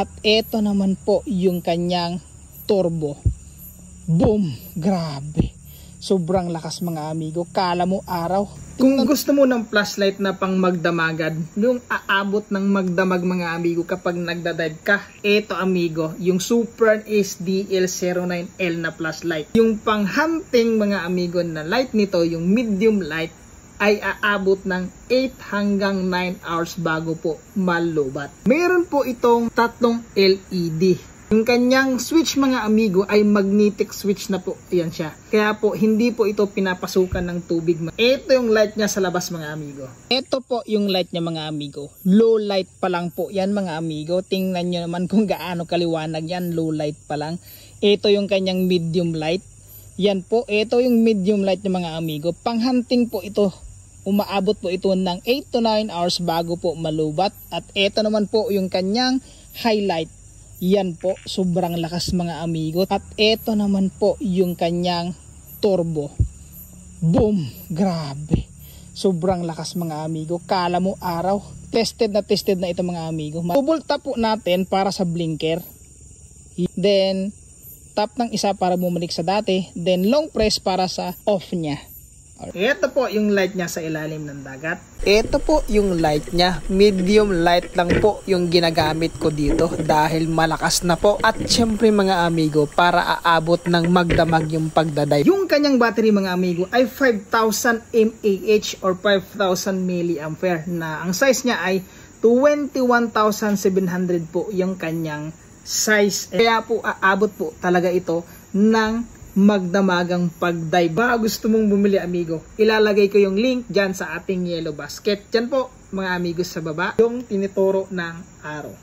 At ito naman po yung kanyang turbo. Boom! Grabe! Sobrang lakas mga amigo. Kala mo araw. Kung gusto mo ng flashlight na pang magdamagad, yung aabot ng magdamag mga amigo kapag nagdadive ka, ito amigo, yung Super SDL09L na flashlight. Yung pang hunting mga amigo na light nito, yung medium light, ay aabot ng 8 hanggang 9 hours bago po malubat. Meron po itong tatlong LED. Yung kanyang switch mga amigo ay magnetic switch na po. Ayan siya. Kaya po hindi po ito pinapasukan ng tubig. Ito yung light niya sa labas mga amigo. Ito po yung light niya mga amigo. Low light pa lang po yan mga amigo. Tingnan nyo naman kung gaano kaliwanag yan. Low light pa lang. Ito yung kanyang medium light. Yan po. Ito yung medium light niya mga amigo. Panghunting po ito. Umaabot po ito ng 8 to 9 hours bago po malubat. At ito naman po yung kanyang highlight. Yan po, sobrang lakas mga amigo. At ito naman po yung kanyang turbo. Boom! Grabe! Sobrang lakas mga amigo. Kala mo araw. Tested na ito mga amigo. Double tap po natin para sa blinker. Then, tap ng isa para bumalik sa dati. Then, long press para sa off niya. Ito po yung light niya sa ilalim ng dagat. Ito po yung light niya. Medium light lang po yung ginagamit ko dito dahil malakas na po. At syempre mga amigo, para aabot ng magdamag yung pagdadive. Yung kanyang battery mga amigo ay 5000 mAh or 5000 mAh na ang size niya ay 21,700 po yung kanyang size. Kaya po aabot po talaga ito ng magdamagang pagdive. Baka gusto mong bumili amigo, ilalagay ko yung link dyan sa ating yellow basket. Dyan po mga amigos sa baba yung tinituro ng araw.